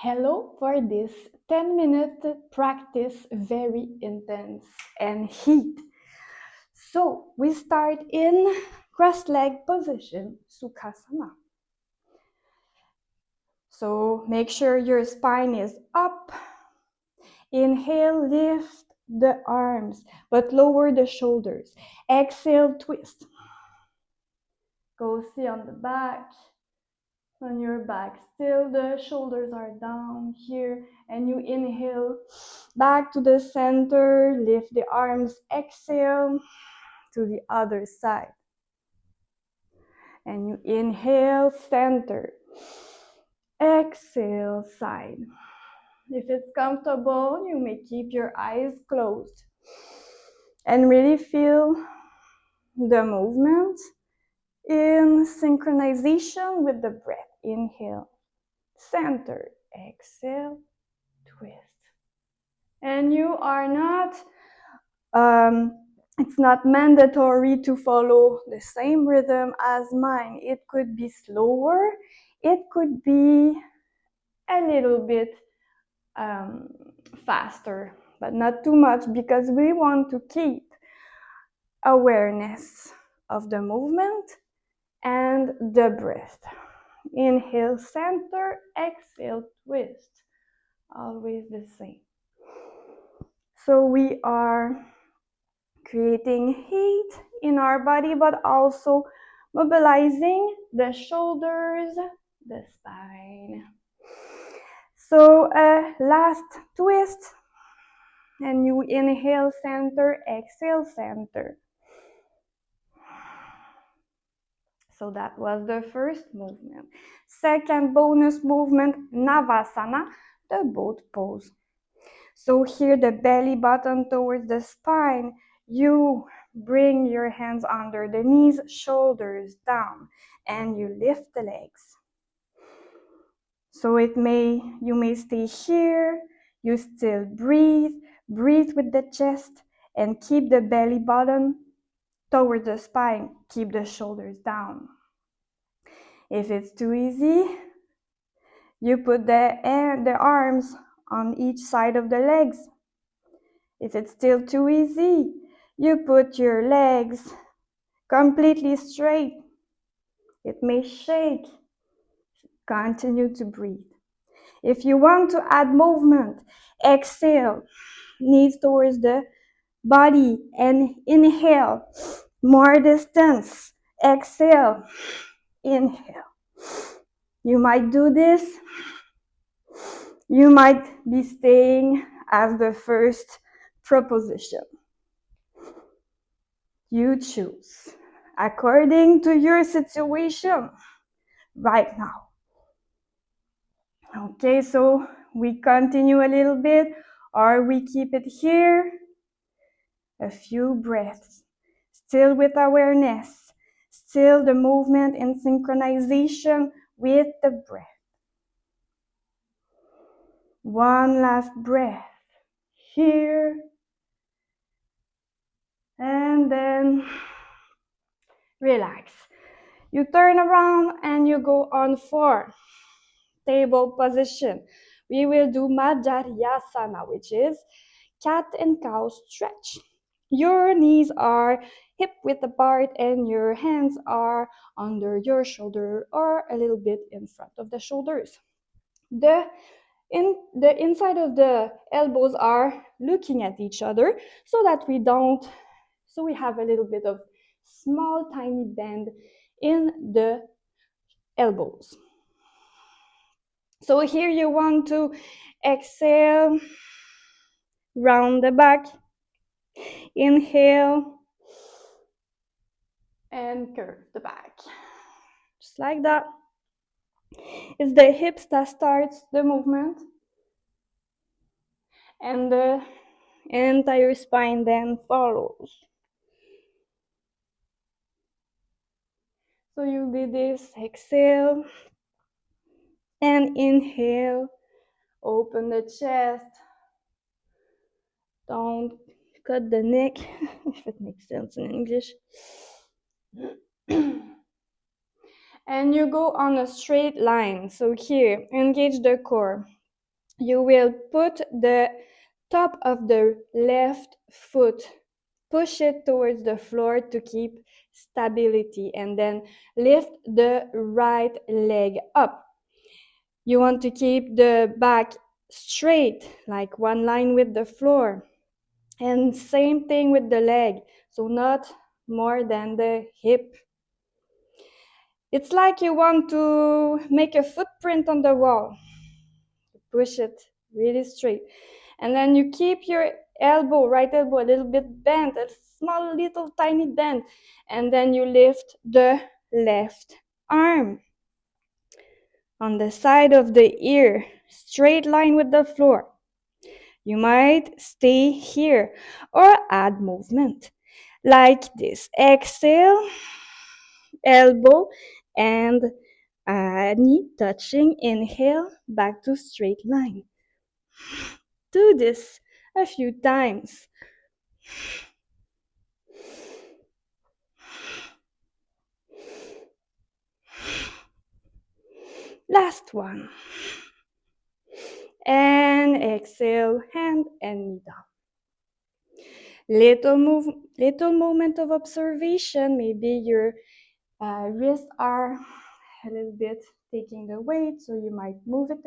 Hello for this 10-minute practice, very intense and heat. So we start in cross-leg position, Sukhasana. So make sure your spine is up. Inhale, lift the arms, but lower the shoulders. Exhale, twist. Go sit on the back. On your back, still the shoulders are down here, and you inhale back to the center, lift the arms, exhale to the other side, and you inhale center, exhale side. If it's comfortable, you may keep your eyes closed and really feel the movement in synchronization with the breath. Inhale, center, exhale, twist. And you are not, it's not mandatory to follow the same rhythm as mine. It could be slower, it could be a little bit faster, but not too much, because we want to keep awareness of the movement and the breath. Inhale, center, exhale, twist. Always the same. So we are creating heat in our body, but also mobilizing the shoulders, the spine. So last twist, and you inhale center, exhale center. So that was the first movement. Second bonus movement, Navasana, the boat pose. So here the belly button towards the spine. You bring your hands under the knees, shoulders down, and you lift the legs. So you may stay here, you still breathe with the chest, and keep the belly button towards the spine, keep the shoulders down. If it's too easy, you put the arms on each side of the legs. If it's still too easy, you put your legs completely straight. It may shake. Continue to breathe. If you want to add movement, exhale, knees towards the body, and inhale, more distance. Exhale, inhale. You might do this. You might be staying as the first proposition. You choose according to your situation right now. Okay, so we continue a little bit, or we keep it here. A few breaths, still with awareness, still the movement in synchronization with the breath. One last breath here, and then relax. You turn around and you go on for table position. We will do Madhyasana, which is cat and cow stretch. Your knees are hip width apart and your hands are under your shoulder or a little bit in front of the shoulders. The inside of the elbows are looking at each other so that we have a little bit of small tiny bend in the elbows. So here you want to exhale, round the back, inhale, and curve the back. Just like that. It's the hips that starts the movement, and the entire spine then follows. So you do this, exhale, and inhale, open the chest, don't cut the neck, if it makes sense in English. And you go on a straight line. So here, engage the core. You will put the top of the left foot, push it towards the floor to keep stability, and then lift the right leg up. You want to keep the back straight, like one line with the floor. And same thing with the leg, so not more than the hip. It's like you want to make a footprint on the wall. Push it really straight. And then you keep your elbow, right elbow, a little bit bent, a small little tiny bend. And then you lift the left arm on the side of the ear, straight line with the floor. You might stay here or add movement like this. Exhale, elbow and knee touching. Inhale, back to straight line. Do this a few times. Last one. And exhale, hand and knee down. Little moment of observation. Maybe your wrists are a little bit taking the weight, so you might move it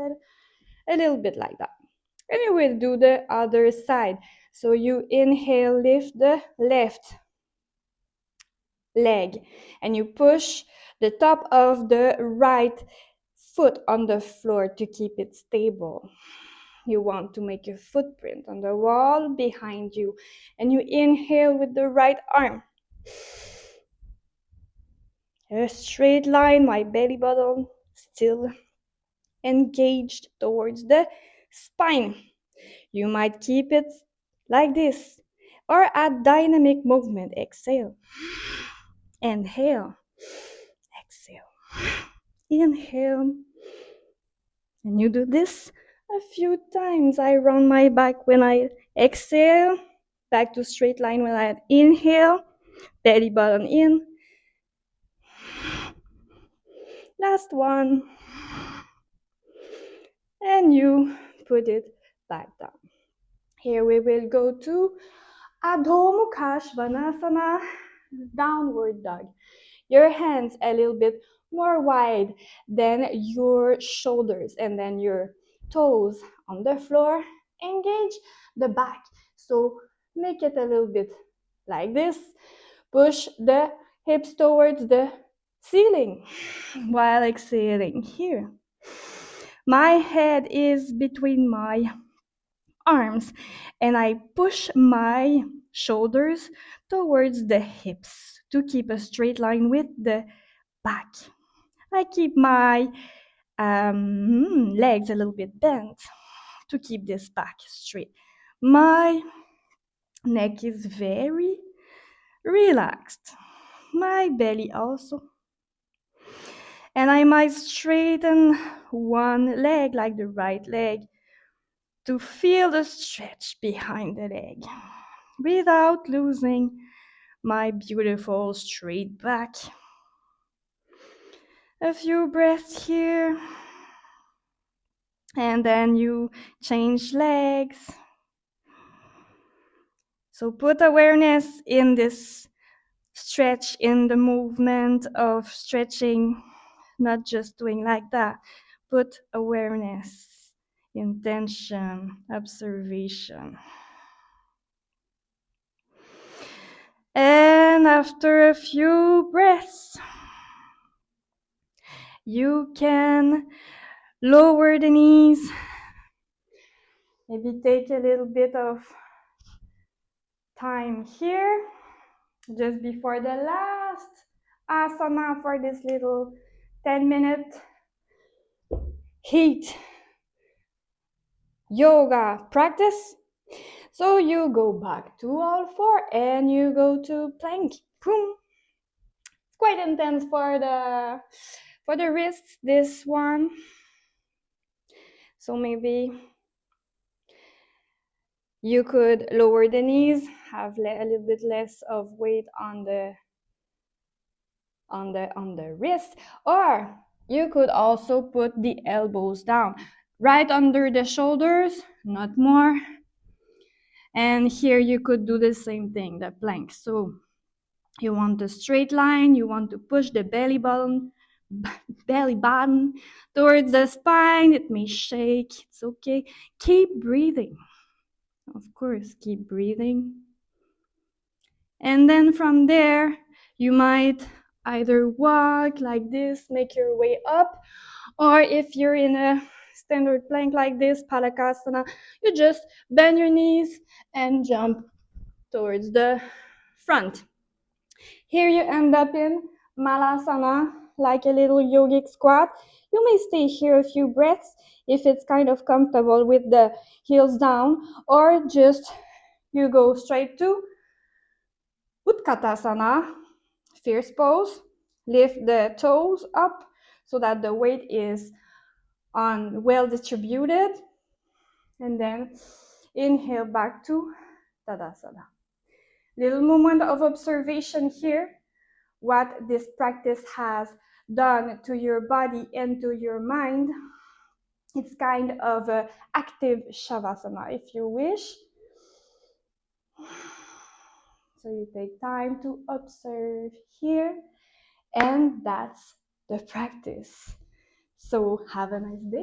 a little bit like that. And you will do the other side. So you inhale, lift the left leg, and you push the top of the right foot on the floor to keep it stable. You want to make a footprint on the wall behind you, and you inhale with the right arm. A straight line, my belly button still engaged towards the spine. You might keep it like this or add dynamic movement. Exhale, inhale, exhale, inhale. And you do this a few times. I round my back when I exhale, back to straight line when I inhale, belly button in. Last one. And you put it back down. Here we will go to Adho Mukha Svanasana, downward dog. Your hands a little bit more wide than your shoulders, and then your toes on the floor. Engage the back. So make it a little bit like this. Push the hips towards the ceiling while exhaling here. My head is between my arms and I push my shoulders towards the hips to keep a straight line with the back. I keep my legs a little bit bent to keep this back straight. My neck is very relaxed. My belly also. And I might straighten one leg, like the right leg, to feel the stretch behind the leg without losing my beautiful straight back. A few breaths here. And then you change legs. So put awareness in this stretch, in the movement of stretching, not just doing like that. Put awareness, intention, observation. And after a few breaths, you can lower the knees. Maybe take a little bit of time here, just before the last asana for this little 10-minute heat yoga practice. So you go back to all four and you go to plank. Boom. It's quite intense for the wrists, this one. So maybe you could lower the knees, have a little bit less of weight on the wrist, or you could also put the elbows down. right under the shoulders, not more. And here you could do the same thing, the plank. So you want a straight line, you want to push the belly button towards the spine. It may shake, it's okay. Keep breathing. Of course, keep breathing. And then from there, you might either walk like this, make your way up, or if you're in a standard plank like this, Palakasana, you just bend your knees and jump towards the front. Here you end up in Malasana, like a little yogic squat. You may stay here a few breaths if it's kind of comfortable with the heels down, or just you go straight to Utkatasana, fierce pose. Lift the toes up so that the weight is on well distributed. And then inhale back to Tadasana. Little moment of observation here, what this practice has done to your body and to your mind. It's kind of an active Shavasana, if you wish. So you take time to observe here, and that's the practice. So have a nice day.